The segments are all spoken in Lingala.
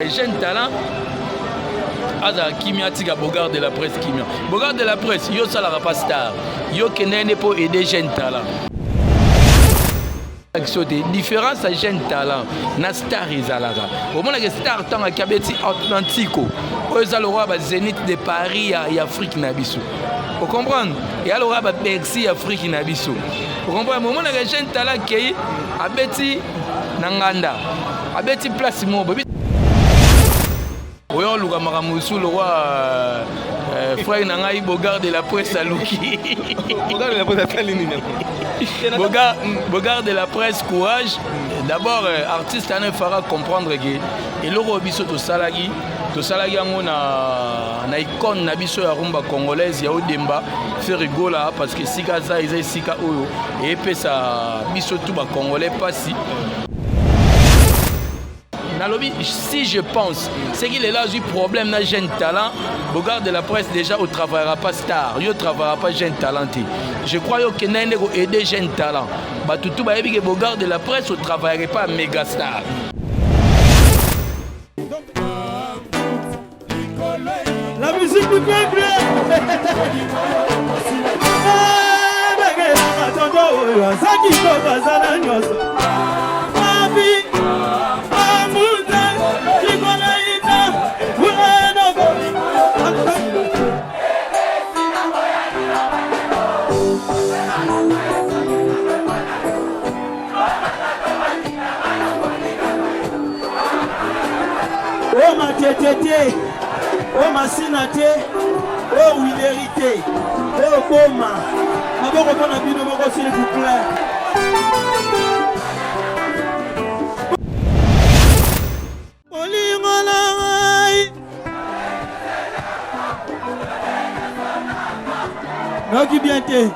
Jeune talent, Aza Kimia Tiga Bogard de la presse Kimia. Bogard de la presse, yo ça la pas star. Yo kenene pour aider jeune talent. Différence à jeune talent, na star izalaga. Au moment que star tant à Kabeti Atlantico, aux alora ba Zénith de Paris et Afrique nabiso. Vous comprenez? Et alors ba Bercy Afrique nabiso. Vous comprenez? Au moment que jeune talent qui abeti nanganda, abeti place mo. Oui, on l'a maramousou le roi frère Nangaï Bogard de la presse à Luki. Bogard de la presse à Luki. Bogard de la presse courage. D'abord, artiste en fera comprendre que et le robiso to salagi on a icône nabiso ya rumba congolaise ya Odemba fait rigola parce que sika za isa sika oyo et puis ça biso tout ba congolais pas si. Si je pense, c'est qu'il est là du problème d'un jeune talent. Bogard de la presse déjà ne travaillera pas star, il ne travaillera pas jeune talenté. Je crois que nous avons aidé jeunes talents. Tout que Bogard de la presse ne travaillerait pas méga star. La musique du peuple. Oh ma tétété, oh ma sinaté, oh wilérité, oh boma, ma bonne bonne habitude, mon s'il vous plaît. Non qui bien t'es,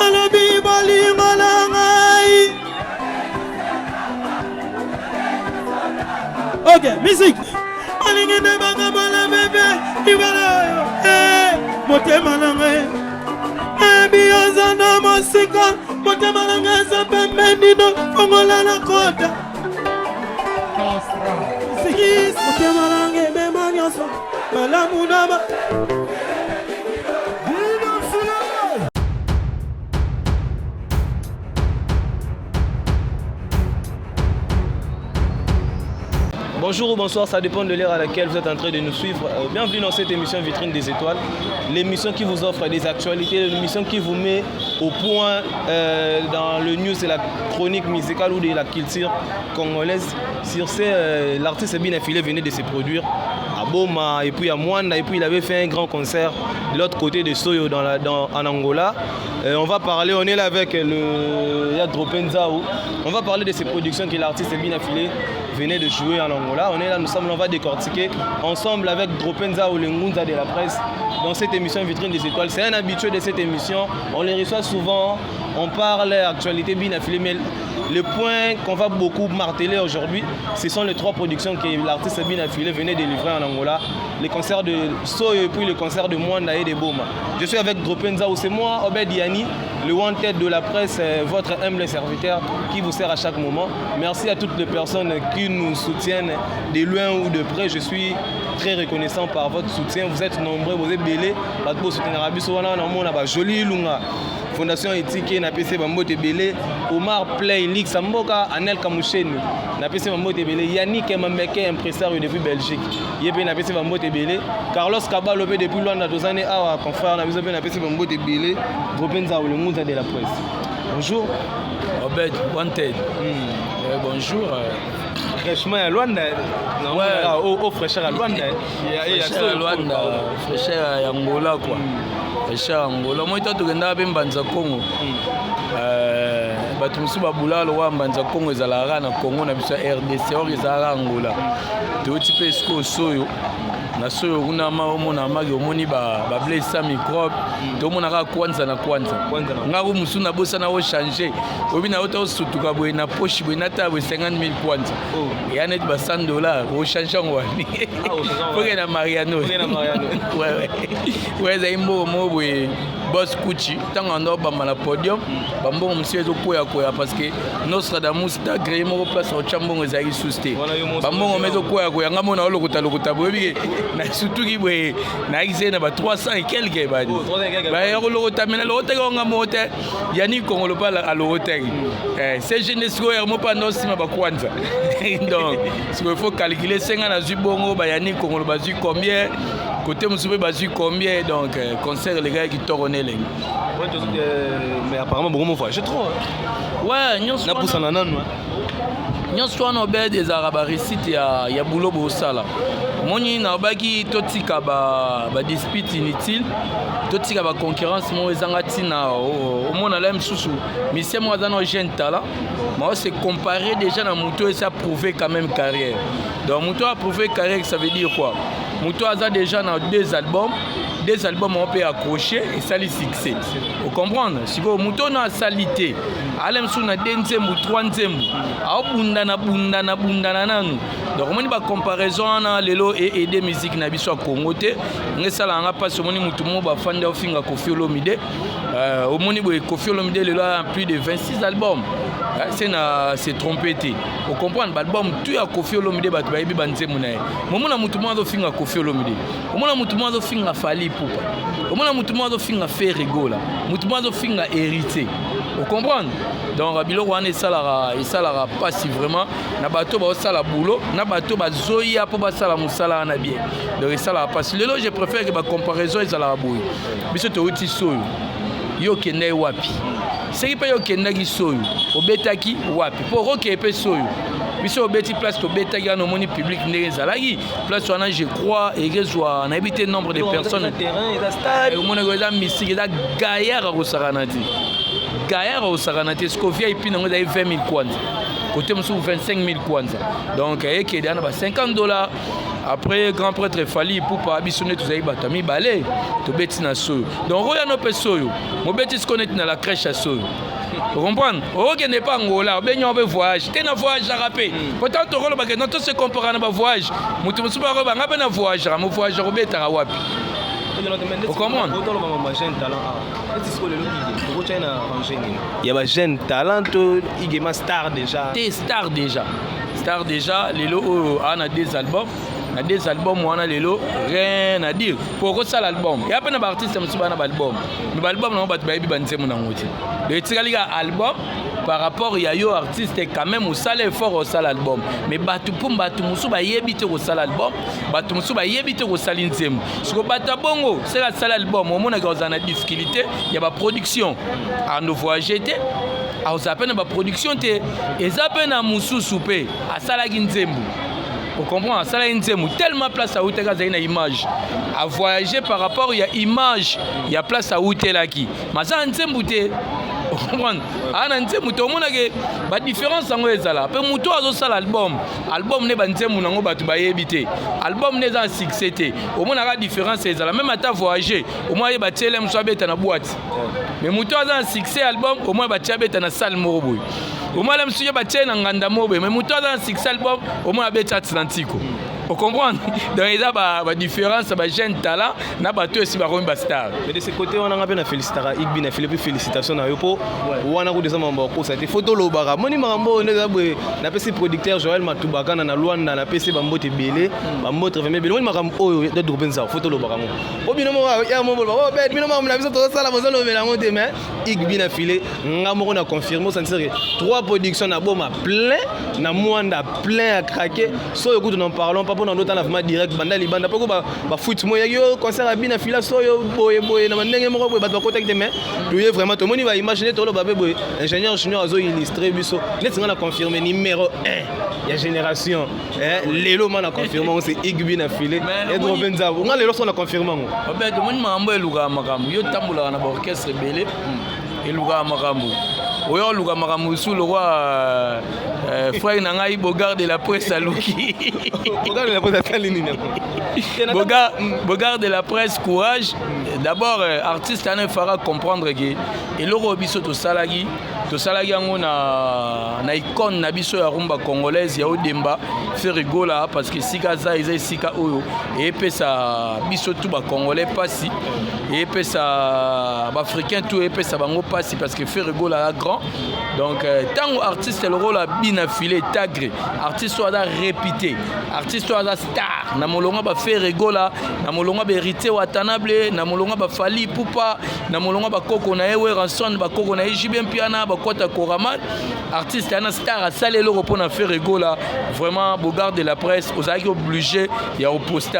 alabi bali malangai. Ok, musique. Alingene banga bala bébé, ibala eh, motema nangai. Eh biazana mosika, motema nangai sa pembeni do, ongola na kota. Sikis, motema nangai be manyoso, bala munaba. Bonjour ou bonsoir, ça dépend de l'heure à laquelle vous êtes en train de nous suivre. Bienvenue dans cette émission Vitrine des Étoiles, l'émission qui vous offre des actualités, l'émission qui vous met au point dans le news et la chronique musicale ou de la culture congolaise. Sur ce, l'artiste bien affilié venait de se produire à Boma et puis à Mwanda et puis il avait fait un grand concert de l'autre côté de Soyo en Angola. On va parler, on est là avec le Yadropenzao. On va parler de ces productions que l'artiste bien affilié venait de jouer en Angola. On est là, on va décortiquer ensemble avec Dropenza ou le Ngunza de la presse dans cette émission Vitrine des Étoiles. C'est un habitué de cette émission, on les reçoit souvent, on parle actualité bien affiliée, mais le point qu'on va beaucoup marteler aujourd'hui, ce sont les trois productions que l'artiste bien affilié venait de livrer en Angola. Les concerts de Soyo et puis le concert de Mwanda et de Boma. Je suis avec Dropenza, c'est moi, Obed Yani, le one-tête de la presse, votre humble serviteur qui vous sert à chaque moment. Merci à toutes les personnes qui nous soutiennent de loin ou de près. Je suis très reconnaissant par votre soutien. Vous êtes nombreux, vous êtes belés. Vous soutenez Joli Lunga. Fondation Éthique, NAPC Bambote Belé, Omar Play, League Samboka, Anel Kamouchen, NAPC Bambote Belé, Yannick Mambeke, impresario depuis Belgique, Yébé NAPC Bambote Belé, Carlos Cabalo depuis Luanda, Dozane Awa, confrère NAPC Bambote Belé, Dropenza ou le Mouza de la presse. Bonjour. Obed, Wanted. Bonjour. Fraîchement à Luanda. Au fraîcheur à Luanda. Fraîcheur à Luanda, fraîcheur à Angola quoi. Fraîcheur à Angola. Moi, je suis allé à Mbanza Congo. Je suis allé à Mbanza Congo, je suis allé à Congo, je suis allé à RDC, je suis allé à Angola. Je suis allé à Soyo. Na soyo kuna maomona magi omoni ba blessa microbe to mona ka kwanza na kwanza ngako musuna bosa na o changer obi na ota osutuka boy na poche boy na table 50,000 kwanza ya net ba $100 o changer ngwani pour na Mariano ouais za imbo mo boy boss Kuchi tanga ndo bamba na podium bambongo msiezo koya parce que Nostradamus ta créé mon place au chambongo za isuste bambongo mezo koya ngamo na olokuta bobi na surtout ki boye na xena ba 300 et quelques ba ba olokuta mena lokuta ngamo te yani kongolo pala alokuta c'est jeunesse ko mo pa no sima ba kwanza donc il faut calculer 50 na zubongo ba yani kongolo ba zu combien côté Moussoube Bazu combien donc concert les gars qui tournent les mais apparemment beaucoup moins je trouve ouais nous na poussa nanan nous sommes au bed des arabarisite ya boulot bosala moni na baki totika ba dispute inutile totika ba concurrence mo ezanga tina au mona la msusu mission moi dans jeune talent moi c'est comparer déjà na Muto et ça prouver quand même carrière donc Muto a prouvé carrière ça veut dire quoi Muto a déjà dans 2 albums on peut accrocher et ça les succès vous comprenez si vous Muto na salité alem suna denzembu 3e a bunda na nanu donc on ba comparaison na lelo et aider musique na biso Congo te ngesala nga passe moni mutu mo ba fanda ofinga Koffi Olomide au moni boy Koffi Olomide lelo a plus de 26 albums c'est trompé te vous comprenez l'album tout ya Koffi Olomide ba ba yebi banzemu na momona mutu mo ofinga Koffi Olomide omona mutu mo ofinga Fally Ipupa omona mutu mo ofinga Ferregola mutu mo ofinga Héritier vous comprenez donc rabilo wana esalara pas si vraiment na bato ba osala boulot na bato ba zoya po ba sala musala na bien donc esalara pas lelo je préfère que ba comparaison esalara boy biso to uti soyo yo kende wapi seki pa yo kende ki soyo obetaki wapi po roke pe soyo biso obeti place to betaki na moni public ndenge ezalaki place wana je crois ekezwa na habité nombre de personnes terrain et stade mona ko eza mystique eza gaillard ko saranati Gaillard au Saranate, Scovia et puis nous avons 20 000 kwanza. Côté nous 25 000 kwanza. Donc il y a $50. Après grand prêtre Fally Ipupa abisonné tous les batami balé to beti na soyo. Donc roya no pesoyo. Mo beti se connaître dans la crèche à soyo. Vous comprenez? Oh qui n'est pas Angola, ben on veut voyage. T'es na voyage à rapper. Pourtant to rolo ba que non to se comparer na voyage. Mutu musu ba ba ngaba na voyage, mo voyage robeta ra wapi. Comment? Il y a un jeune talent, il est star déjà. T'es star déjà. Star déjà, Lelo a 2 albums. Na 2 albums, on a Lelo, rien à dire. Pourquoi ça l'album? Il y a pas d'artiste qui a un album. Mais l'album, on va te bailler banser mon angouti. Le tiraliga album. Par rapport à yo artiste quand même au salaire fort au sal album mais batu pumba tu musu ba yebite au sal album batu musu ba yebite au salinzem ce que bata bongo c'est la sal album au mona dans une difficulté il y a ba production à nous voyager te à ça peine ba production te et ça peine à musu souper à sala ginzembu vous comprenez ça là nzembu tellement place à outeka za une image à voyager par rapport il y a image il y a place à outela qui mais ça nzembu te comprendre ana nzembu to mona ke ba différence ngo ezala pe muto azo sala album ne ba nzembu nango batu ba yebite album ne za succès te o mona ka différence ezala même ata voyager au moins ba tele mso abeta na boîte mais muto aza succès album au moins ba tiabeta na salle moroboy au moins la mso ba tele na nganda mobe mais muto aza succès album au moins abeta Atlantico. Vous comprenez? Donc il y a une différence, un jeune talent, na bateau aussi ba star. Mais de ce côté on a un peu na félicitations, Igbi na Philippe félicitations na yopo. On a eu des mambo ko ça été photo lo bara. Moni mambo na PC producteur Joël Matubaka na Luanda na PC bambo te belé, bambo te vraiment belé. Moni mambo oyo de Drobenza photo lo bara mo. Obi no mo ya mo bo bet mi no mo na biso to sala mo zolo vela mo te mais Igbi na filé ngamo na confirmer ça c'est 3 productions na boma plein na Mwanda plein à craquer. So écoute nous en parlons pour dans d'autres vraiment direct banda libanda poko ba foot mo yo concert a bina fila so yo boye na ndenge moko boye ba contacter mais tu es vraiment tout monde va imaginer tout le babé boye ingénieur junior azo illustrer biso net nga na confirmer numéro 1 ya génération lelo man a confirmer c'est Igbi na filé et Drobenza nga lelo so na confirmer ngo ba de mon mambo eluga makambo yo tambula na ba orchestre belé eluga makambo oyo luka makamusu le roi frère nangai Bogard de la presse à Luki. Bogard de la presse à Lini. Bogard de la presse courage. D'abord artiste ne fera comprendre que et le robiso to salagi yango na icône na biso ya rumba congolaise ya Odemba fait rigola parce que sika za eza sika oyo et pesa biso tout ba congolais passi et pesa ba africain tout et pesa bango passi parce que fait rigola grand. Donc tant artiste le rôle a bien affilé tagre artiste soit répété artiste soit star na molonga ba fait rigola na molonga ba hérité watanable na molonga ba fali pupa na molonga ba koko na ewe ranson ba koko na jibem piana ba kota koramat artiste ana star a salé le repos na fait rigola vraiment Bogard de la presse aux agues obligé il y a opposé.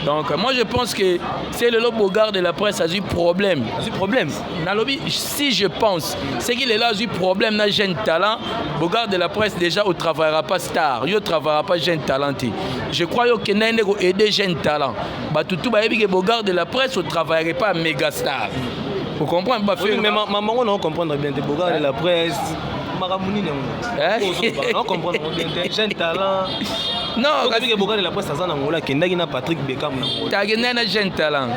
Donc moi je pense que c'est le Bogard de la presse a eu problème na lobby si je pense c'est qu'il est là a eu problème na jeune talent Bogard de la presse déjà ne travaillera pas star il ne travaillera pas jeune talenté je crois que n'en aider jeune talent bah tout que Bogard de la presse ne travaillerait pas méga star vous comprenez mais maman on comprendre bien Bogard de la presse Maramouni non comprendre bien jeune talent. Non, parce que Bogard de la presse ça na kendaki na Patrick Beckham na. Tagena na jeune talent.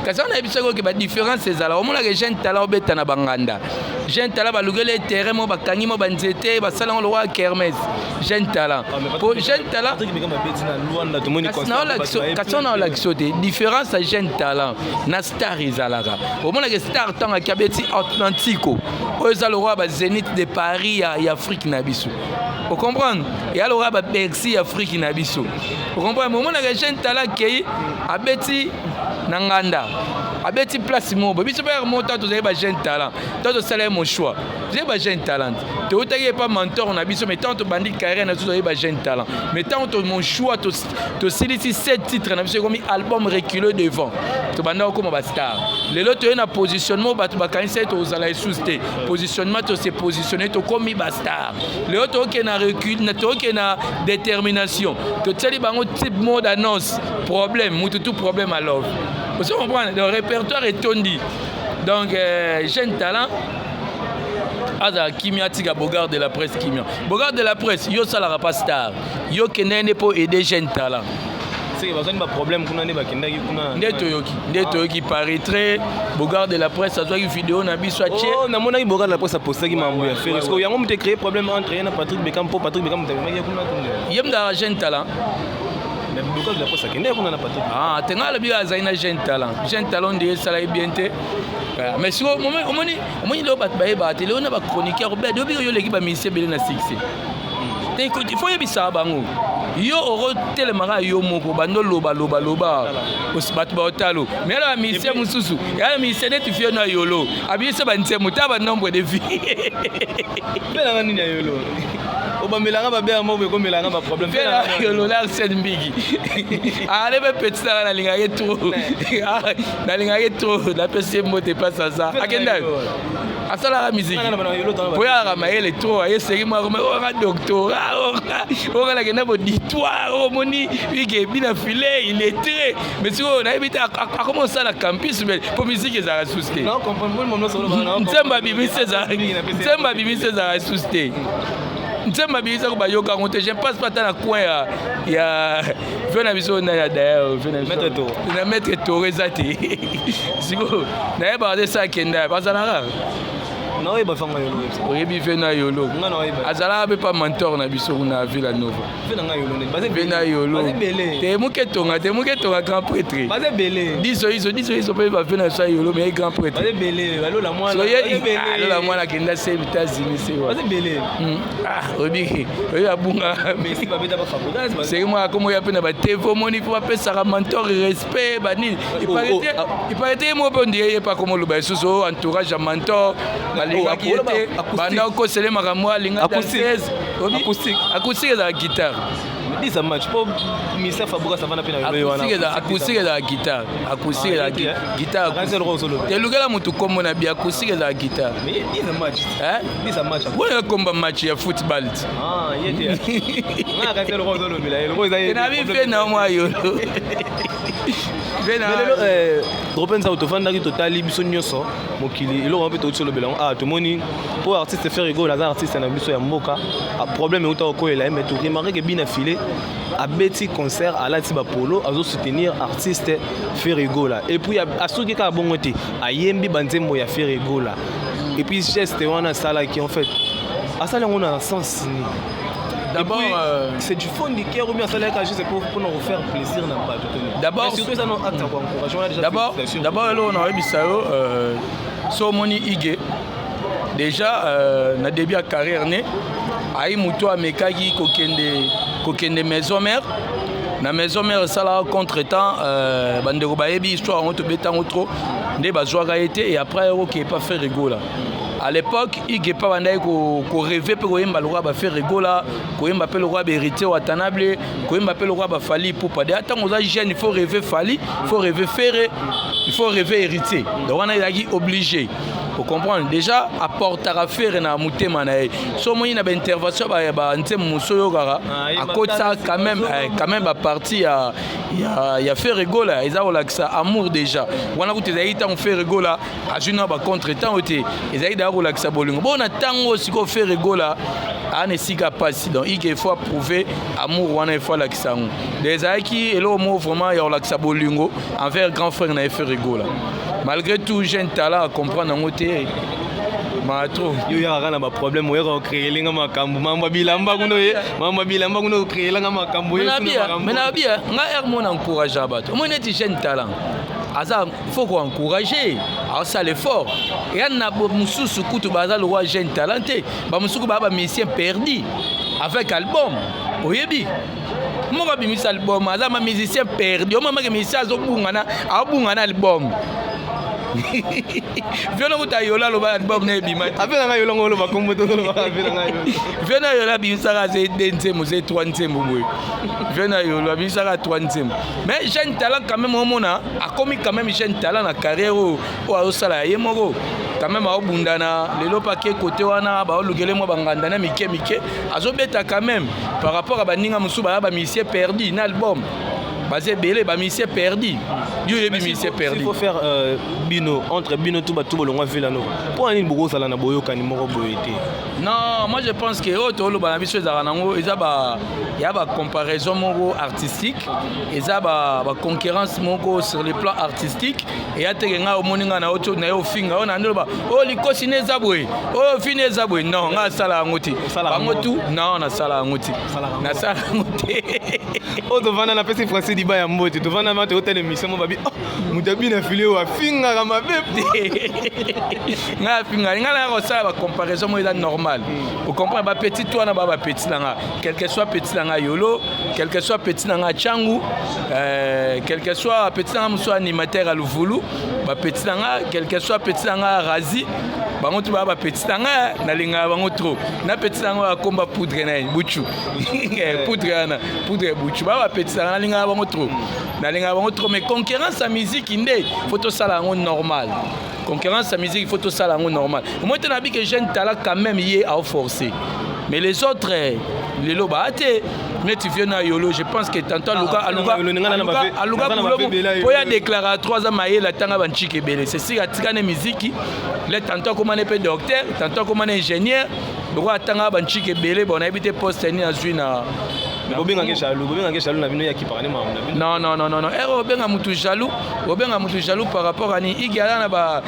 Kasi on a vu que la différence c'est là. Au moins que jeune talent obeta na banganda. Jeune talent ba lugele terrain mo ba kangi mo ba nzete ba sala on le roi Kermès. Jeune talent. Pour jeune talent Patrick Beckham abeti na Luanda to moni constat. Kasi on a l'action de différence à jeune talent na star izalaka. Au moins que star tant a kabeti Atlantico. Oza le roi ba Zénith de Paris ya Afrique na biso. Vous comprenez? Et alors à Bercy Afrique na biso. Vous comprenez? Moment na jeune talent qui abeti nanganda. Abeti place mo biso ba monta to ba jeune talent. Toto sala mon choix. J'ai ba jeune talent. Tu n'as pas mentor na biso mais tant to bandit carrière na to ba jeune talent. Mais tant to mon choix to sélectionner 7 titres na biso comme album reculé devant. To banda comme ba star. Les autres na positionnement ba to ba kanisa to zala sous-té. Positionnement to se positionner to comme ba star. Les autres qui na recul na to qui na détermination. To tsali bango type mode annonce problème, tout problème alors. Vous comprenez? Le répertoire est tondi. Donc jeune talent Aza Kimia Tiga Bogard de la presse Kimia. Bogard de la presse, yo salara pas star. Yo kenene pour aider jeune talent. C'est que pas problème kuna ne bakendaki kuna. Ndeto yoki paraîtrait Bogard de la presse ça doit une vidéo na biso ache. Oh na mona Bogard de la presse a posté ki mambo ya faire. Parce que yango mte créer problème entre yana Patrick Beckham pour Patrick Beckham mte kuna kuna. Yem da jeune talent. Mais Bogard de la presse kende kuna na Patrick. Ah, tenga la bien zaina jeune talent. Jeune talent de sala bien te. Mais si on le bat ba télé on a ba chroniqueur ba do bi yo l'équipe ba ministère belé na succès. Il faut y ça bango. Yo oro telemara yo moko bando loba osbat ba otalo. Mais la ministère mususu, ya ministère net fio na yolo. Abi se ba ntemo ta ba nombre de vie. Bela ngani ya yolo. Obamelanga ba bea mo be ko melanga ba problème. Bela yolo la sen mbigi. Allez be petit ça la linga trop. La linga trop, la PC mo te passe ça. Akenda. Asala la musique. Pour y aller maël trop, y c'est moi comme on doctorat, on a la bo d'histoire, on moni, il est bien affilé, il est très mais si on a évité à commencer la campus mais pour musique ça a susté. Non, comprendre mon nom sur le Nzemba bibi César. Nzemba bibi César a susté. Nzemba bibi César ba yoka monter, je passe pas dans la coin ya vena biso na d'ailleurs, vena mettre tour. Na mettre tour ezati. Siko, na ba de ça kenda, pas ça là. Non, il va faire ma yolo. Oui, il fait na yolo. Azala be pas mentor na biso na Villa Nova. Fait na yolo. Fait na yolo. Te muke tonga grand prêtre. Pas belé. Diso peut pas faire na ça yolo mais grand prêtre. Pas belé. Allo la moi. Allo la moi la kenda c'est États-Unis c'est. Pas belé. Ah, obi. Obi abunga. Mais si ba beta ba fabriquer. C'est moi comme ya pena ba tevo moni pour appeler ça mentor respect ba ni. Il paraît moi on dirait pas comme le ba suso entourage mentor. Banda ko sele makamwa linga acoustique la guitare 10 match pour Mr Fabouka ça va na pena acoustique la guitare acoustique la guitare te lugela mutu kombo na bia acoustique la guitare mais 10 match hein 10 match ouais combat match ya football yete nga ka telo rozo lo bila lo za na bi fe na moi yo Dropen ça autofanda qui total biso nyonso mokili ilo on peut tout le belon tout moni pour artiste faire rigolo les artistes na biso ya mboka problème est autant ko ela mais tout remarquer que bien affilé à Betty concert à la Tiba Polo à soutenir artiste faire rigolo et puis à ceux qui ka bongote a yembi banzembo ya faire rigolo et puis geste wana sala qui en fait à ça on a un sens. D'abord, c'est du fond du cœur ou bien ça là juste pour nous faire plaisir n'a pas. D'abord, surtout ça nous acte pour encourager. D'abord, là on a eu ça so moni ige déjà na début à carrière né ai muto amekaki kokende maison mère na maison mère ça là contre-temps bandeko bayebi histoire on te betango trop nde bazwaka été et après OK pas faire rigolo. À l'époque, il n'y a pas de rêver pour le roi de faire rigola, pour le roi de hériter au Tanable, pour le roi de Fali pour pas. Attends, aux jeunes, il faut rêver Fali, il faut rêver Ferré, il faut rêver hériter. Donc on est obligé. Pour comprendre, déjà, apporter à faire na mouté manae. So moi, il y a une intervention, à côté ça, quand même, à partir, il y a fait rigoler, ils ont l'accès amour déjà. On a goûté d'ailleurs, on fait rigoler, à Juna, contre-temps, ils ont l'accès bolingo. Bon, on a tant aussi qu'on fait rigoler, à ne s'y passer. Donc, il faut prouver amour, on a fait l'accès. Les aïki, et là, au mot vraiment, il y a l'accès bolingo, envers grand frère, on a fait rigoler. Malgré tout, jeune talent à comprendre en côté. Matro. Il y a un problème. Il y a créé les gamins comme Mamba Bilamba. Mamba Bilamba, nous créé les gamins comme vous. Mais na bien, on encourage à battre. On est jeune talent. Asa, faut qu'on encourage. Alors ça l'effort. Et on a Moussou Soukou Baza le roi jeune talenté. Ba Moussou Baba musicien perdu avec album. Oyebi. Moi je suis album, asa ma musicien perdu. Moi ma musicien azobungana, abungana album. Viens nous tailler là le album n'est bima. Avec la yola on le va comme tout le va avec la yola. Viens yola bisara c'est dense mose 30e bobo. Viens yola bisara 30e. Mais jeune talent quand même au mona, a commis quand même jeune talent na carrière au sala yemoko. Quand même au bundana, les lo paquet côté wana ba olugele mo bangandana mike azobeta quand même par rapport à baninga musuba ba musicien perdu na album. Basé belé ba musicien perdu. Il faut faire bino entre bino tout batou bolongwa vilano. Pour ani boko sala na boyo kanimoko boyete. Non, moi je pense que auto lo ba biso za nango eza ba ya ba comparaison moko artistique, eza ba concurrence moko sur le plan artistique et atenga o moninga na auto na yo finga on ando ba o likosi neza boy. O fineza boy non, nga sala ngoti. Bango tout non na sala ngoti. Na sala ngoti. O to vana na pesi Francis Diba ya mbote. To vana mate hôtel émission mo babi. Mutabi na filé wa finga kama bébé. Nga finga ngala ko sala ba comparaison mo eza normal. Vous comprenez ba petit toi na ba petit langa. Quel que soit petit langa yolo, quel que soit petit langa changu, quel que soit petit langa muso animateur à Luvulu, ba petit langa, quel que soit petit langa razi, bango tu ba petit langa na linga bango trop. Na petit langa komba poudre na buchu. Poudre buchu ba petit langa na linga bango trop. Na linga bango trop mais concurrence à musique inde, faut to sala normal. Concurrence à musique, il faut tout ça là normal. Moi, tu as dit que jeune talent quand même y est à forcer. Mais les autres, les lobates, mais tu viens à Yolo, je pense que tantôt Aluga pour y déclarer à 3 ans maïe la tanga banchike belé. C'est si à tigane musique, les tantôt comme on est docteur, tantôt comme on est ingénieur, le roi tanga banchike belé, bon habité poste ni à Zuina. Non, Obenga mutu jaloux par rapport à ni igala na ba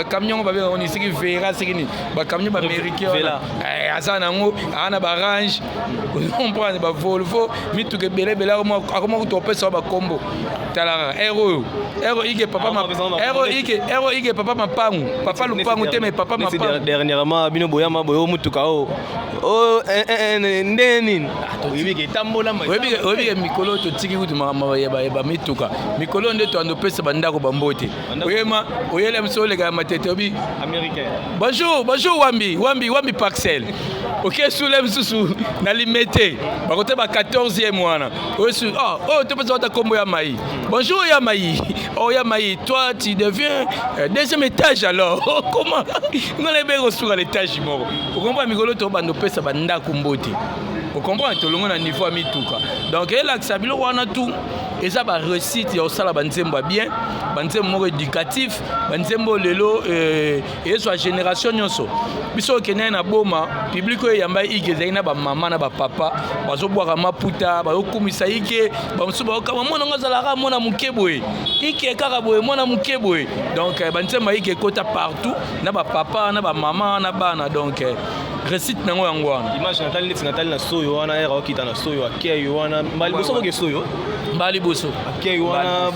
camion ba on ici vera sikini ba camion ba américain azana ngo ana ba range on prend ba Volvo mitu ke bele mo akoma ko topesa ba combo tala ero ige papa ma ero ige papa mapangu papa lupangu te mais papa mapangu dernièrement bino boyama boyo mutu kao oh nini oyebike etambola oyebike mikolo totiki kutu makambo ya bamituka mikolo nde toandopesa bandako bambote oyema oyele biso oleka ya matete obi américain bonjour wambi parcel ok sule misusu na limete bakote ba 14e wana osu topesa wata kombo ya mai bonjour ya mai toi tu deviens deuxième étage alors comment ngala be kosuka l'étage moko okomba mikolo to bando pesa bandako mbote okomba tolongo na niveau ya mituka donc elakisa biloko wana tout eza ba réussite ya osala banzembo bien banzembo moko éducatif banzembo lelo ezo ya génération nyonso biso okene na boma public oyo yamba igezai na ba mama na ba papa bazobwaka maputa bazokumisa ike bamosusu bakama mwana ngo azalaka mwana mukeboye ike kaka boye mwana mukeboye donc banzembo ike ekota partout na ba papa na ba mama na bana donc récite nango yango wana image natali na soyo wana era okita na soyo akeyo wana mbali boso boke soyo mbali boso akeyo wana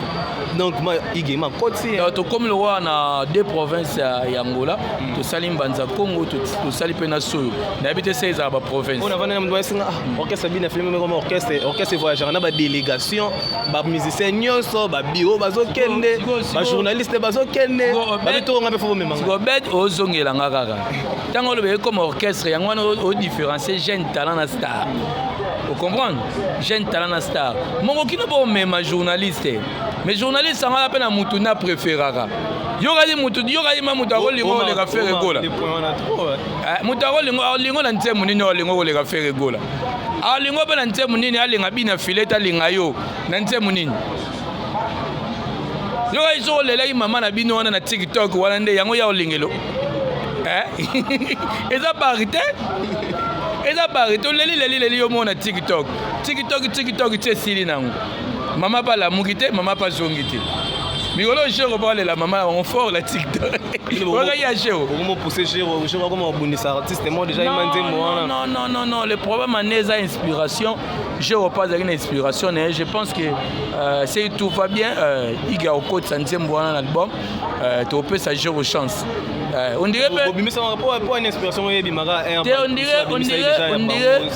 donc ma igema koti to comme le roi na deux provinces ya Angola to sali mbanza Congo to sali pe na soyo na habite ça ba province on avana mwa singa orchestre bina film comme orchestre voyageur na ba délégation ba musicien nyonso ba bio bazokende ba journaliste bazokende ba to ngabe fo memanga gobet ozongela ngakaka tango lobe comme orchestre yango wana o différencier jeune talent na star. Vous comprenez? Jeune talent na star. Mon qui n'a pas même journaliste. Mais journaliste ça m'a peine à mutuna préférera. Yoga di mutu yoga di mamutaro lingo le ka faire gola. Mutaro lingo na ntemu nini lingo le ka faire gola. A lingo ba na ntemu nini alinga bina fileta linga yo na ntemu nini. Yoga iso le lai mama na bino wana na TikTok wana nde yango ya olingelo. Eza parité. Eza parité leli yo mona TikTok tse sili nango. Mama pa la mukite mama pa zongite. Migolo jero parle la maman on fort la TikTok. Voilà ya jero. Comment pousser jero, je vois comment bonisa artiste moi déjà imandé moi. Non, le problème en est inspiration. Je repasse avec une inspiration et je pense que si tout va bien, il y a au côté centième bon album, tu peux ça jero chance. On dirait pour une inspiration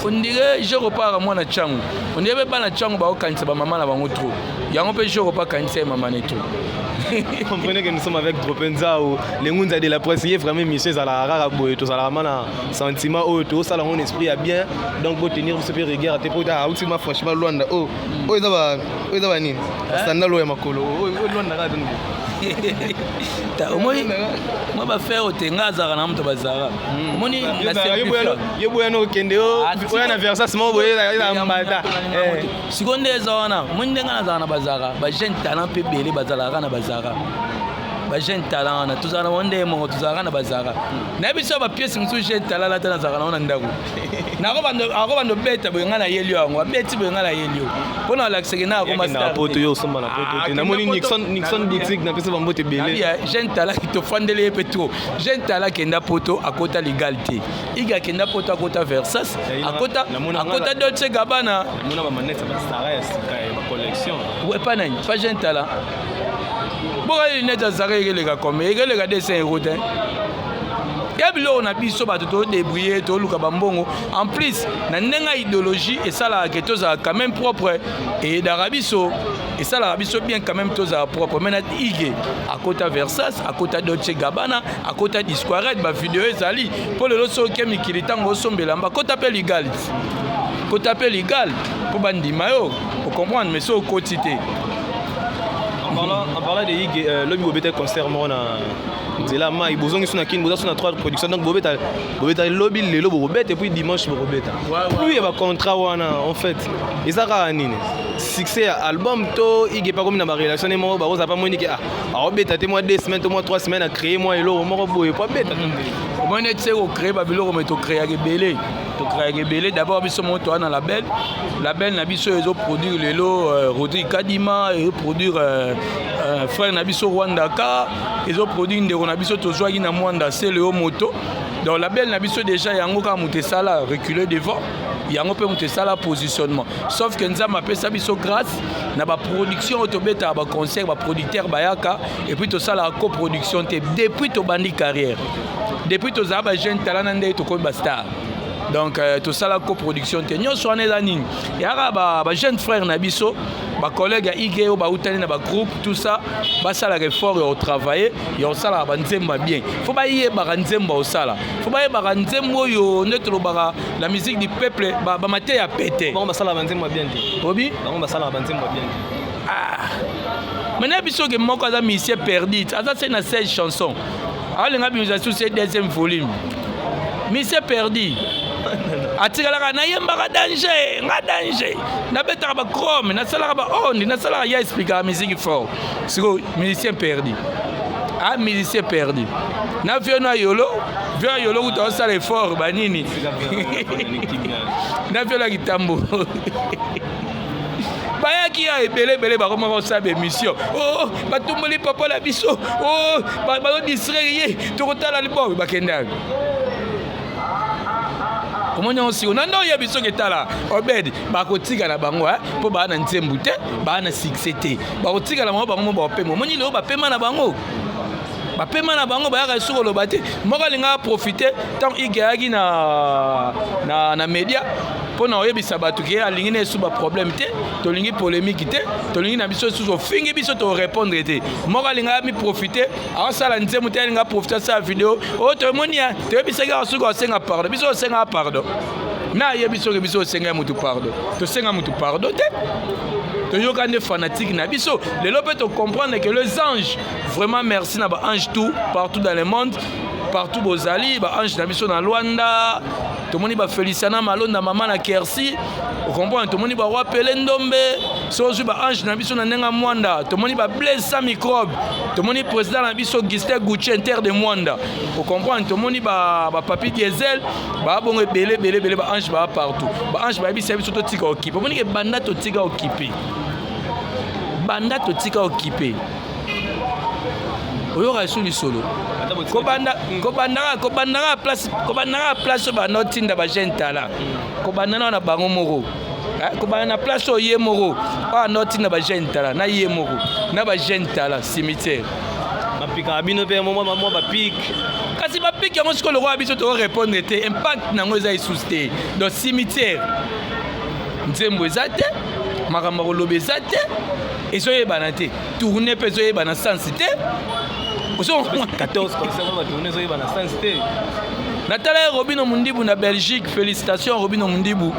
on dirait je repars à moi na changu. On dirait pas na changu ba okanisa ba maman na bango trop. Yango pe je repars kanisa maman na trop. Comprenez que nous sommes avec Dropenza ou les Ngunza de la presse, il y a vraiment Michel Zalara, tout ça, la sentiment, tout ça, mon esprit a bien, donc pour tenir ce peu regard, t'es pour ta ultima franchement loin de ça va ni, ça n'a l'eau ma colo, loin de moi va faire au tenga zara na mto bazara moni yeboyano kendeo oyana versa simo boyela mbata seconde ezona moni ndenga na zara na bazara ba jeune talent pe belé bazala na bazara ba jeune talent na tuzana wonde mo tuzara na bazara na biso ba pièce musu jeune talent la tana zara na ndako na ko bando beta boyanga na yelio yango beti boyanga na yelio pona lakseke na ko master na poto yo soma na poto na moni Nixon boutique na pesa bambote belé jeune talent to fandele petro jeune talent kenda poto akota légalité iga kenda poto akota versas akota Dolce Gabbana mona ba manette ba Stares ba collection ouais pas nani pas jeune talent boka lunette azaka ekelega comme ekelega dessin erotin yabilo na biso bato to débrouiller to luka bambongo en plus na ndenga idéologie et ça la que toza quand même propre et d'arabiso et ça la biso bien quand même toza propre mais na ige à côté Versace à côté Dolce Gabbana à côté Disquaret ba vidéo ezali pour le loso kemi kilitango sombela mba ko t'appelle légal pour bandi mayo pour comprendre mais ça au quotidien. En parlant de Ig, l'homme Bobeta concert moi na là ma ils besoin sur na kin besoin sur na 3 productions donc Bobeta lobby le lobo Bobeta et puis dimanche Bobeta. Lui il va contrat wana en fait. Et ça ka nini? Succès album to Ig pas comme na ma relation et moi ba oza pas monique Bobeta te moi 2 semaines, moi 3 semaines à créer moi et l'euro moi boye pas beta. Moi net c'est au créer ba biloko mais to créer belé. To créer belé d'abord biso mo to na label na biso ezo produire lelo Rodrigue Kadima et produire frère Nabiso Rwandaka ils ont produit une de Nabiso Tozwagi na Mwanda c'est le moto donc la belle Nabiso déjà yango ka monter ça là reculer devant yango peut monter ça là positionnement sauf que nza m'appelle ça biso grâce na ba production autobeta ba concert ba producteur bayaka et puis tout ça la coproduction depuis to bandi carrière depuis to za ba jeune talent ndé to ko ba star donc tout ça la coproduction te nyonso wana eza nini yaka ba jeune frère na biso ba collègue ya IGO ba utani na ba groupe tout ça basala effort au travailler yo sala ba nzemba bien faut ba yeba nzemba au sala faut ba yeba nzembo yo netlo ba la musique du peuple ba maté ya pété bon basala ba nzemba bien te obi bon basala ba nzemba bien maintenant biso ke moko za musicien perdu ça c'est na 16 chansons alinga biso c'est deuxième volume musicien perdu atikalaka nayembaka danger nga danger nabetaka ba chrome nasalaka ba onde nasalaka ya expliquer musique fort siko musicien perdu musicien perdu na viona yolo kuta sala effort banini na viona kitambo bayaki ya ebele bakoma kosala émission batumboli papa la biso bazodistraire ye tokotala libobe bakendaka omoni osiko nando oyebi soki etala obedi bakotikala bango mpo baa na nzembu te baa na succès te bakotikala bango bango mo bapema omoni lelo bapema na bango bayaka esoko oloba te moko alingaka profite ntango igeyaki na média mpo na oyebisa bato ke alingi na esu baproblème te tolingi polémique te tolingi na biso esusu ofingi biso torépondre te moko alingaka miprofite akosala nzembo te alingaka profite asala video toyemoni ya toyebisaki awa soki osenga pardon biso osengaka pardon na yebi soki biso osenga mutu pardon tosenga mutu pardon te toyoka nde fanatique na biso lelo mpe tocomprendre que les anges vraiment merci na baange tout partout dans le monde partout bozali baange na biso na Luanda tomoni bafeliciana malonda mama na Kersi okomprendre tomoni baroi pele ndombe sozwi baange na biso na ndenga mwanda tomoni bablaise sa microbe tomoni président na biso Gistel Gucci inter de mwanda okomprendre tomoni bapapi diesel babongo ebele baange baa partout baange bayebisa biso totika okipe omoni ke banda totika okipe oyoka esu lisolo kobandaka place banotinda bagene tala kobandana na bango moko kobanda na place oye moko anotinda bagene tala na ye moko na bagene tala cimetière bapika bino mpe mwa bapike kasi bapike yango sikoyo lokwa biso tokorépondre te impact nango eza esusu te donc cimetière nzembo eza te makambo koloba eza te ezoyebana te tourne mpe ezoyebana sansi te 14 natala Robino Mundibu na Belgique félicitations Robino Mundibu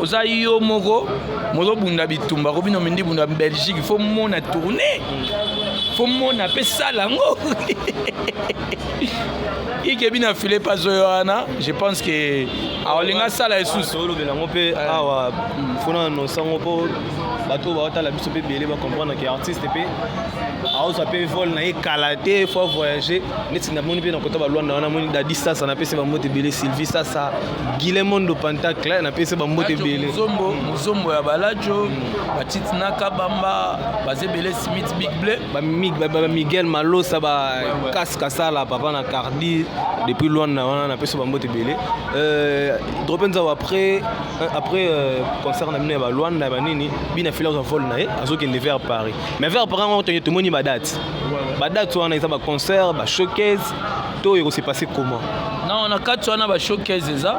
oza yo moko mozobunda bitumba Robino Mundibu na Belgique il faut mona tourner faut mona pe salango ikebi na filet pas zoyana je pense que aolinga sala esusu solo belango pe awa fona no sango po bato baotala biso pe bele ba comprendre que artiste pe aoza pe vol na ekalaté faut voyager neti na moni pe na kota ba Luanda wana moni da distance na pese ba mote bele Sylvie ça Guilemondo Pentacle na pese ba mote bele muzombo ya balajo batiti naka bamba bazebele Smith Big Blé ba Miguel Malosa ba casque sala papa na Cardi depuis Luanda wana na pese ba mote bele dropenza après concert na mine ba Luanda ba nini bina filer za vol na azoki ne vers Paris mais vers Paris on te moni ba date wana eza ba concert ba showcase to yeko se passer comment non na kati wana ba showcase eza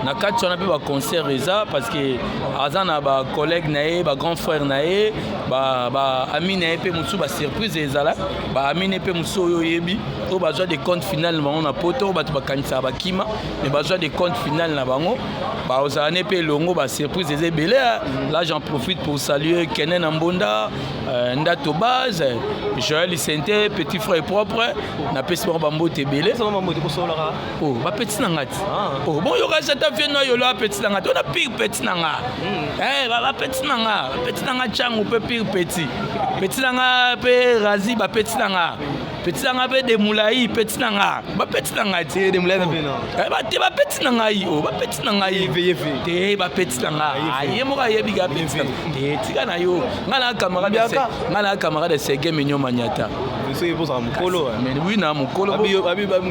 na kati wana pe ba concert eza parce que azana ba collègue na ye ba grand frère na ye ba ami na ye pe musu ba surprise ezala ba ami na pe musu oyo yebi o bazwa de compte final na bango na poto bato bakanisa bakima mais bazwa de compte final na bango ba ozane pe longo ba surprise eza ebele là j'en profite pour saluer Kenen Ambonda Ndato Base Joël Sente petit frère propre na pesi ba mbote ebele ça mbote ko solara oh ba petit na ngati oh bon yo ka sata vieno yo la petit na ngati on a pire petit na nga ba petit na nga changu pe pire petit na nga pe razi ba petit na nga petit na nga pe de moulai petit na nga ba petit na nga ti de moulai na pe no ba te ba petit na nga yo ba petit na nga ye te ba petit na nga ye mo ka ye biga petit te tika na yo ngana camarade de Sege Mignon Maniata so yebo za mukolo mais oui na mukolo abi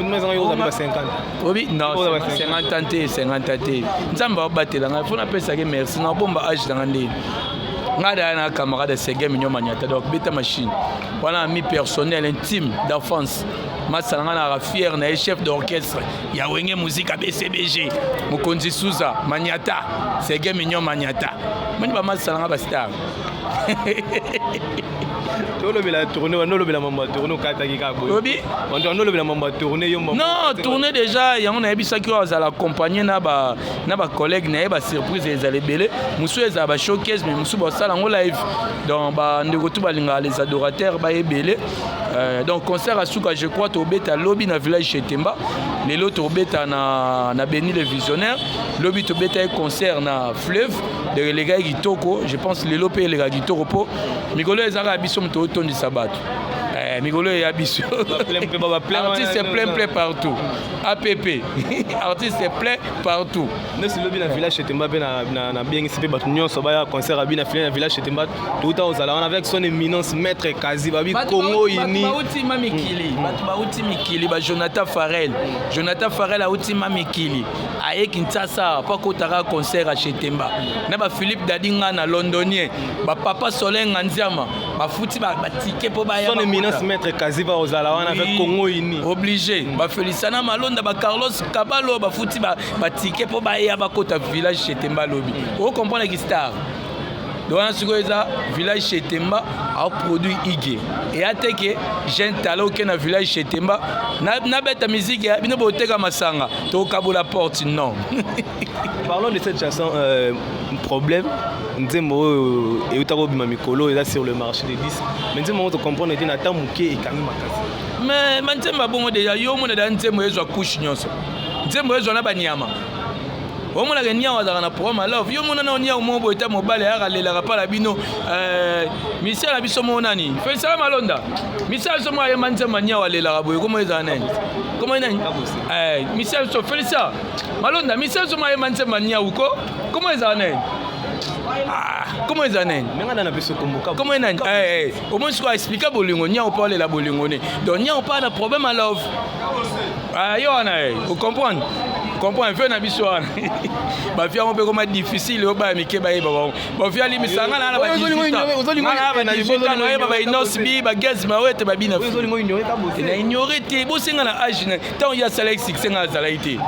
meza yo za 50 oui non 50 te nzamba batela nga fona pesa ke merci na bomba age dans ndé ngada na camarade de Sege Mignon Maniata donc beta machine voilà ami personnel intime d'enfance masalanga na fier na chef d'orchestre ya wenge musique à BCBG Mokonzi Souza Maniata Sege Mignon Maniata moni ba masalanga ba star non tourner déjà yango na yebisaki oyo la accompagner na ba collègue na ba surprise ezala ebele musu ezala ba showcase mais musu basala ngo live donc ba ndeko tu balinga les adorateurs ba ebele donc concert à Souka je crois tobeta lobby na village Chetemba lelo tobeta na Béni le visionnaire lobby tobeta concert na Fleuve de reléga Kitoko je pense lelo pe les Kitoko po mikolo ezaka biso mto tondi sabato mikolo ya biso artiste plein partout APP artiste plein partout ne si lobby na village Chetemba pe na bien ici pe batu nyonso ba concert abi na village Chetemba tout temps on avec son éminence maître Kazi babi Congo ini bauti mamikili batu bauti mikili ba Jonathan Farrell auti mamikili aye Kinshasa pa kotaka concert à Chetemba na ba Philippe Dadinga na londonien ba Papa Solenga Nziama ba futi ba ticket po ba ya son éminence maître Kazi ba ozala wana avec Congo ini obligé ba Felicana Malonda ba Carlos Kabalo ba futi ba ticket po ba ya ba kota village Chetemba lobby o comprendre qui star donc on a village Chetemba a produit Igé et à que j'ai un talent qui est dans village Chetemba na bête musique bino boteka masanga to kabola porte non. Parlons de cette chanson problème nzembo et utako bima mikolo et là sur le marché des disques mais nzembo on comprend était na tamuke et kami makasi mais nzemba bongo déjà yo mona da nzembo ezo couche nyonso nzembo ezo na banyama au moins la gagné on a un programme love yo mona na onia mo boita mobile ya lela pa la bino Michel la biso monani fait ça Malonda Michel so mo ya manze mania wa lela boy comment ils en comment ils Michel so fait ça Malonda Michel so mo ya manze mania uko comment ils en comment ils en menga na biso komboka comment ils au moins je dois expliquer bolingo nia on parle la bolingo ne donc nia on pas de problème à love yo ana vous comprenez comprends un peu na biso wana ba fia mo pe comme difficile o ba mi ke ba ba ba fia li misanga na ba ba inosbi ba gaz ma wete ba bina na ignorer te bo singa na age na tant ya Alex singa za laité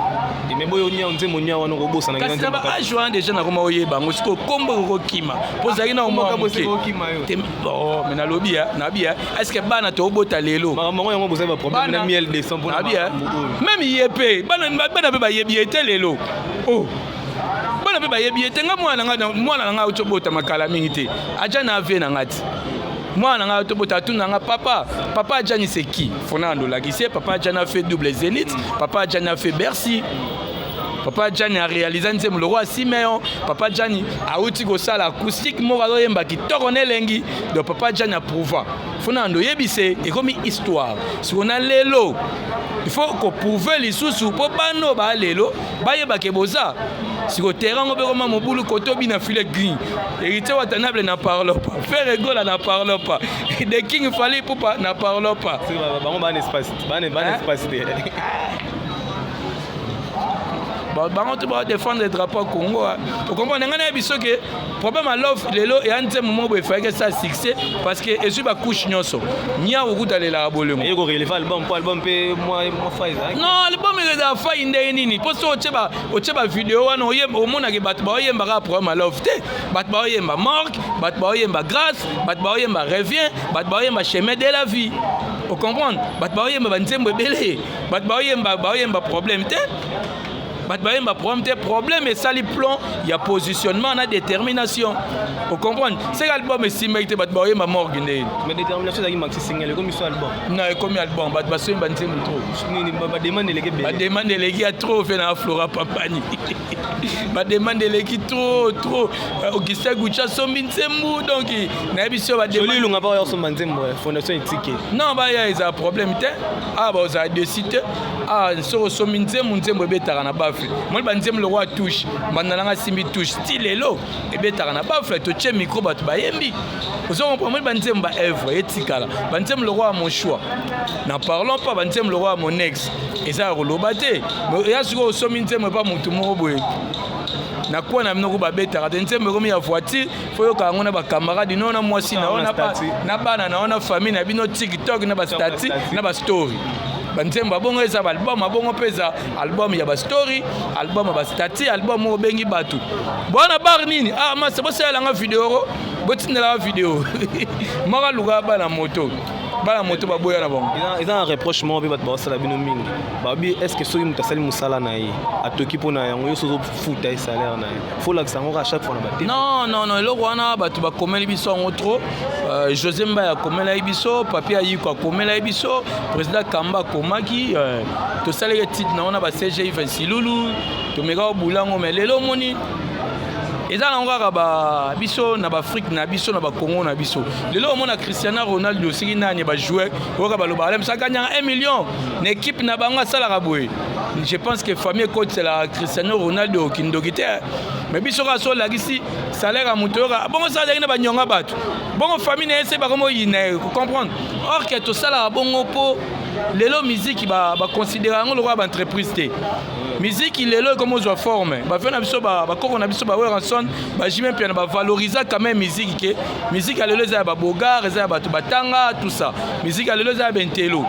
mais boyo nya onze monya wana ko bosa na ngana ba age wana déjà na koma oyeba ngo siko kombo ko kima po zaki na mo ka bosa ko kima yo oh mais na lobby na bia est-ce que bana to bota lelo maman yango bosa ba problème na miel de 100 na bia même yepé bana pe ba yebiete lelo oh bana pe ba yebiete nga mwana nga utobota makala mingi te aja na ave na ngati mwana nga utobota tuna nga papa aja ni seki Fernando la kisi papa aja na fait double Zénith papa aja na fait Bercy papa Jani a réalisé nzembo le roi Siméon papa Jani a outi go sala acoustique mo ba yemba ki tokone lengi de papa Jani a prouva Fernando yebise et comme histoire si on a lelo il faut qu'on prouve les sous pour bano ba lelo ba yeba ke boza si ko terrain ngo be comme mobulu koto bi na file green hérité watanable na parle pas faire rigole na parle pas de king fallait pour pas na parle pas c'est ba on ba un espace bango to ba défendre le drapeau Congo vous comprenez ngana biso que problème à l'offre lelo et ante moment bo faire que ça succès parce que esu ba couche nyonso nya ukuta lela bolengo et ko relever album pe moi faise non album il a faille ndé nini pour so ocheba vidéo wana oyemba omona ke bat ba oyemba ka problème à l'offre te bat ba oyemba marque bat ba oyemba grâce bat ba oyemba revient bat ba oyemba chemin de la vie vous comprenez bat ba oyemba banzembo belé bat ba oyemba problème te Batbaïm a problème et ça les plans il y a positionnement on a détermination vous comprenez c'est l'album est si mérité Batbaïm a mort mais détermination ça qui maxi single comme ça album non comme album Batbaïm banté trop ba demande les gars ba demande les gars trop fait na Flora Papani ba demande les gars trop Augustin Goucha sombi nzembu donc na biso ba demande joli lunga ba yo somba nzembu fondation éthique non ba ya ils a problème te ah ba za décider ah so sombi nzembu betara na ba moi banzem le roi touche bandana simbi touche style elo et betara na ba fait to che micro bat ba yembi vous on moi banzem ba œuvre etikala banzem le roi mon choix n'en parlons pas banzem le roi mon ex et ça rolobate mais ya suko somi nzem pas mutu mo boye na kwa na mnoko ba betara nzem comme ya voiture faut ka ngona ba camarade non na moi si na ona pas na bana na ona famille na bino TikTok na ba statut na ba story banzembo abongo eza album abongo peza album ya ba story album ba stati album o bengi batu bwana bar nini masa bosala nga video botindela video maka luga bana moto baboya na bango ils ont un reprochement pe bato basala bino mingi babi est-ce que soki mutu asali musala na ye atoki mpona yango yo sozo futa ye salaire na ye faut lakisa yango à chaque fois na bate non eloko wana bato bakomeli biso yango trop José Mbaye akomela ye biso papi ayiko akomela ye biso président Kamba akomaki tosalaki titre na wana ba CGI Silulu tomeka obulango mais lelo moni eza na ngaka biso na Afrique na biso na Congo na biso lelo omona Cristiano Ronaldo siki nani ba joueur oka baloba ale msaka nya 1 million na équipe na bango sala kabwe je pense que famille coach c'est la Cristiano Ronaldo kindokite mais biso ka so la gisi salaire a mutoka bongo ça na ba nyonga bato bongo famille na ese ba komo yine comprendre or que to sala bongo po lelo musique ba considérer ngo lo ba entreprise te musique lelo comme aux forme ba fait na biso ba koko na biso ba weranson ba jime piano ba valoriser quand même musique que musique lelo za ba bogar za ba batanga tout ça musique lelo za bentelo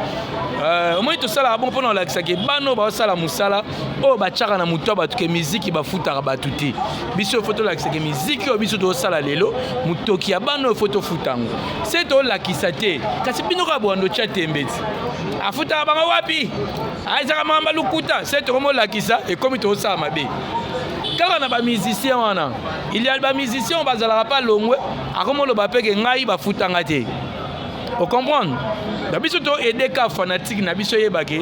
moi tout ça là bon pendant la que bano ba sala musala o ba chaka na muto ba que musique ba futa ba tuti biso photo la que musique o biso to sala lelo muto ki ya bano photo futango c'est to la kisate kasi bino ka bondo chatembeti afuta ba wapi aizaka mamba lukuta c'est to comme la kisa et comme to ça mabe quand on a ba musicien wana il y a ba musicien bazala pas longwe akomo lo ba peke ngai ba futanga te vous comprenez na biso to aider ka fanatique na biso yebake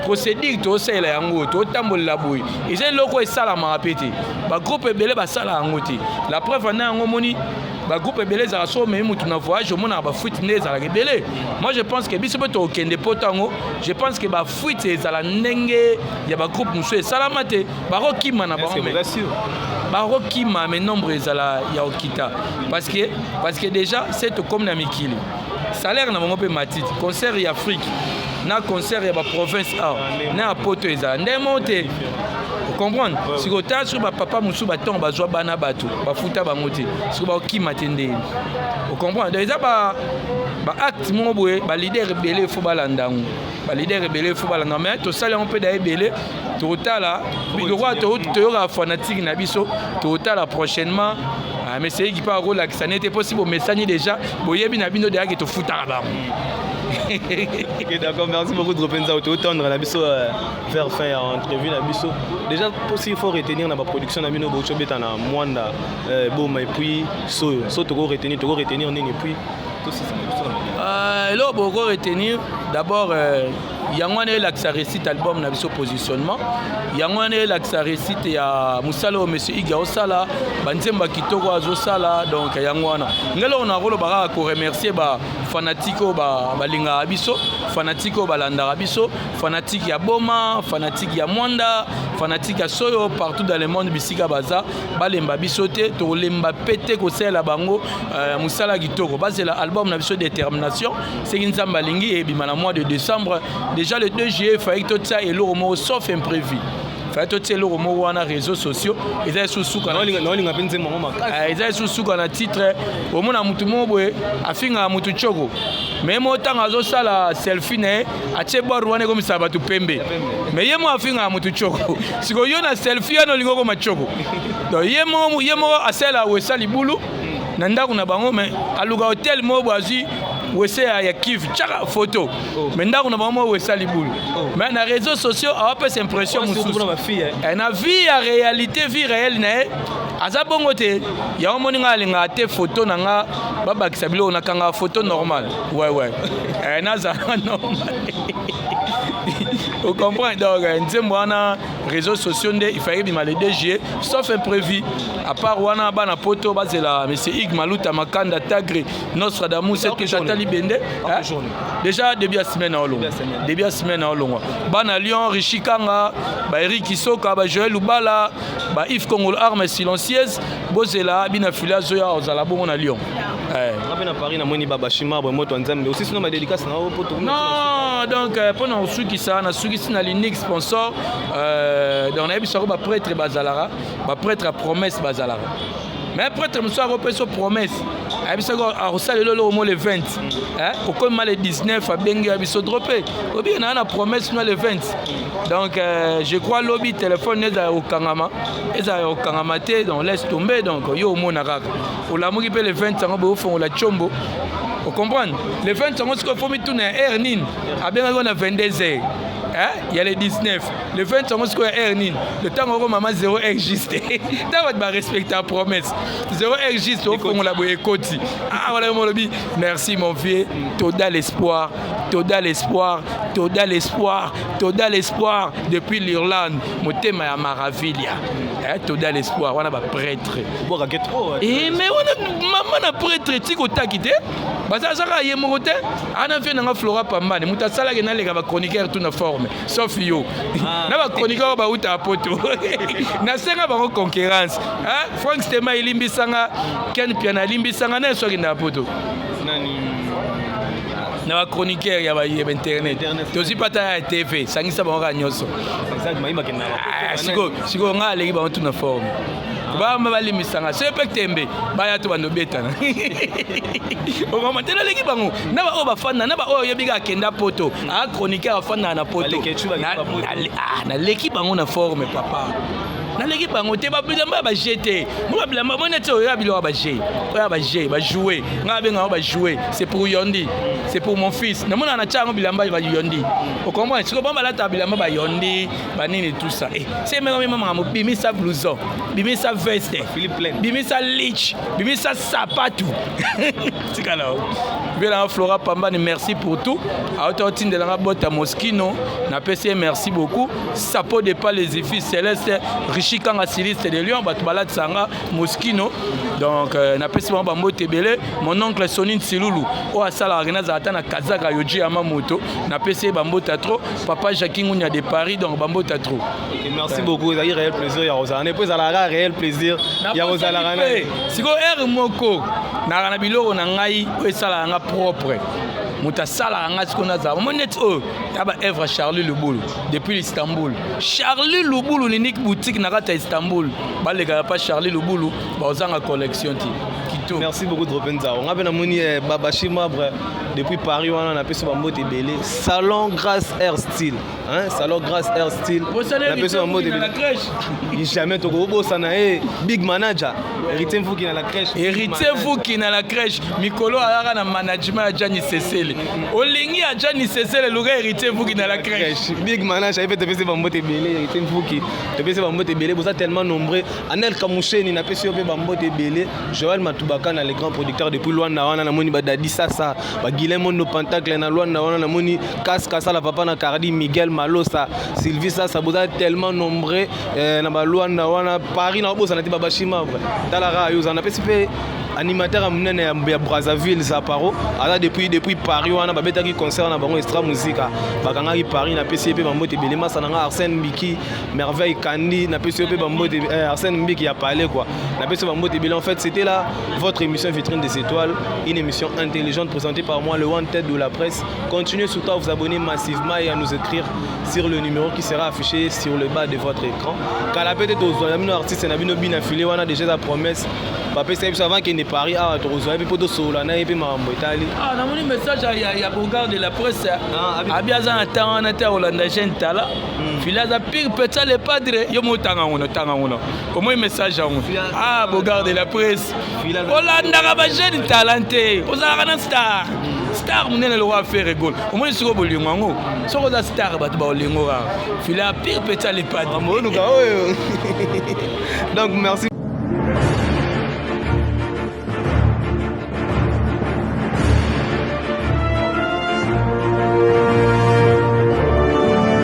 procédure to sala yango to tambola boy eza loko esala ma répéter ba groupe ebele ba sala yango te la preuve na yango moni ba groupe ebele za so mais mutu na voyage mona ba fuite neza la ebele moi je pense que biso to kende potango je pense que ba fuite ezala ndenge ya ba groupe muso esala mate ba rokima na ba ba rokima mais nombre ezala ya okita parce que déjà c'est comme na mikili salaire na bango pe matiti concert ya Afrique na concert ya ba province na poto ezala ndemote comprendre si ko ta sur ba papa musu ba ton ba zwa bana bato ba futa ba ngote si ba okima tende vous comprenez déjà ba acte mo boye ba leader belé fo balandangu ba leader belé fo balanda mais to sala on peut d'ailleurs belé to tala le roi to yora fanatique na biso to tala prochainement mais c'est qui pas rôle ça n'était possible mais ça ni déjà boyebi na bino de que to futa ba ok d'accord merci beaucoup de repenza auto-tendre la biso faire fin à entrevue la biso déjà aussi il faut retenir na ba production na bino bocho beta na mwanda boma et puis so to retenir nini puis tout ça là boko retenir d'abord yangwane l'axa récite album na biso positionnement yangwane l'axa récite ya musalo monsieur Iga osala banzemba kitoko azosala donc yangwana ngelo na rolo bara ko remercier ba fanatiko ba linga biso fanatiko balanda biso fanatique ya boma fanatique ya mwanda fanatique ya soyo partout dans le monde bisika baza balemba biso te to lemba pété ko sela bango musala kitoko bazela album na biso détermination c'est une nzamba lingi et bimana mois de décembre déjà le 2 juillet fallait que tout ça et l'euro sauf imprévu fallait tout ça l'euro wana réseaux sociaux ils ont sous kana ils ont sous kana titre au mona mutu mobwe afinga mutu choko mais mo tanga zo sala selfie ne ache boru wane comme ça batu pembe mais yemo afinga mutu choko siko yona selfie no lingo ko machoko donc yemo asela wesali bulu na ndako na bango mais aluga hotel mobwe azi wese ya kiv chaka photo mais ndako na bango wesali bulu mais na réseaux sociaux a pas cette impression mususu na vie ya réalité vie réelle na aza bongo te ya omoni nga linga te photo na nga babakisa bilo na kanga photo normal ouais naza normal vous comprenez donc nzembo wana réseaux sociaux nde il fallait bima le 2 juillet sauf imprévu à part wana bana poto bazela monsieur Ig Maluta Makanda Tagre Nostradamus c'est que j'attali bende déjà début semaine en long bana Lyon Richikanga ba Eric Isoka ba Joël Lubala ba Yves Congol arme silencieuse bozela bina filia zoya ozala bongo na Lyon na Paris na moni baba Shima ba moto nzambe aussi sinon ma dédicace na poto non donc pendant suki ça na suki na l'unique sponsor dans na biso ba prêtre bazalara ba prêtre à promesse bazalara mais prêtre muso a repris sa promesse abiso arosala lelo mo le 20 au comme le 19 abengi abiso dropper obi na promesse no le 20 donc je crois lobby téléphone eza au kangama te donc laisse tomber donc yo mona kaka olamuki pe le 20 sango bo fond la chombo vous comprenez le 20 sango ce faut mi tourner air nin abenga on a 22h. Il y a les 19. Le 20 ans, le temps où maman 0 est juste. Tu vas respecter la promesse. 0 est juste. Merci mon vieux. Toda l'espoir. Toda l'espoir. Toda l'espoir. Toda l'espoir. Depuis l'Irlande, mon thème est à Maravilia. Toda l'espoir. On a un prêtre. Et mais on a maman prêtre. Tu as quitté. Basa saka yemote ana fait na flora pambane muta sala ke na lega ba chroniqueur tout na forme sauf yo na ba chroniqueur ba uta poto na senga ba concurrence Frank Stema ilimbisanga Ken Piana limbisanga na so na poto nani na ba chroniqueur ya ba internet to si pata ya TV sangisa ba nga nyoso exactement ima kenna siko nga legi ba tout na forme bamba balimisanga sepe tembe baya to bando betana o mama tena leki bango na ba o bafana na ba o yebiga kenda poto a chroniqueur afana na poto na leki bango na forme papa na leki bango te ba bilamba ba jeter mo ba bilamba monete o ya bilo ba jeter ba jouer nga benga ba jouer c'est pour Yondi c'est pour mon fils na mona na chango bilamba ba Yondi o comprends siko bamba la ta bilamba ba Yondi ba nini tout ça c'est même maman mo bimisa blouson bimisa veste bimisa lich bimisa sapatou tikala bela Flora Pambane merci pour tout a autotine de la boîte à Moschino na PC merci beaucoup sapo de pas les filles céleste Richikanga Siliste de Lyon batbalade sanga Moschino donc na PC ba mbote belé mon oncle Sonine Siloulou o asala arena za na Kazaka Yoji Amamoto na PC ba mbota trop papa Jacques Ngunya de Paris donc ba mbota trop merci beaucoup ça y réel plaisir ya Rosana puis à la réel plaisir ya Rosana siko er moko na biloko na ngai o esala nga propre mutasala nga siko na za monet o ya ba Evra Charlie Lubulu depuis Istanbul Charlie Lubulu ni nik boutique na kata Istanbul ba le ga pas Charlie Lubulu ba ozanga collection ti kito merci beaucoup de repenza on a ben amoni babashima depuis Paris on a appelé Bambote Belé salon grâce air style salon grâce air style la personne Bambote Belé la crèche jamais to go sana big manager héritier vous qui na la crèche la crèche Mikolo ala na management ya Jani Sesele olingi ya Jani Sesele luga héritier vous qui na la crèche big manager il fait te Bambote Belé héritier vous qui te Bambote Belé vous êtes tellement nombreux Anel Kamoucheni na pesi Bambote Belé Joël Matubaka na les grands producteurs depuis Luanda wana na moni badadi sasa ba Guillermo no Pentacle na Luanda wana na moni Kaska la papa na Cardi Miguel Malosa Sylvie ça vous êtes tellement nombreux na ba Luanda wana Paris na bosa na ti babashima talara yo na pesi pe animateur amnene ya Brazzaville Zaparo ala depuis Paris wana babetaki concert na bango extra musica bakangaki Paris na pesi pe Bambote Belé masananga Arsène Mbiki Merveille Kandi na pesi pe Bambote Arsène Mbiki ya parlé quoi na pesi Bambote Belé en fait c'était là votre émission Vitrine des Étoiles, une émission intelligente présentée par moi, le One Tête de la presse. Continuez surtout à vous abonner massivement et à nous écrire sur le numéro qui sera affiché sur le bas de votre écran. Car la peut-être aux artistes et nos bien affiliés, on a déjà la promesse. Papa, c'est avant qu'il n'est pas Paris, à Torozo, et puis pour Solana, et puis Mambo Italie. Ah, on a un message à Bourgard de la presse. À Biazan, on a été Hollanda, Gentala. Filaza pire, peut-être les padres, Yomotanga, au moins un message à nous. Ah, Bourgard de la presse. Hollanda, Rabajen, talenté. Aux Arana Star. Star, on est le roi faire rigole. Au moins, c'est au Bolingo. C'est au Star, bat Bolingo. Filaza pire, peut-être les padres. Donc, merci.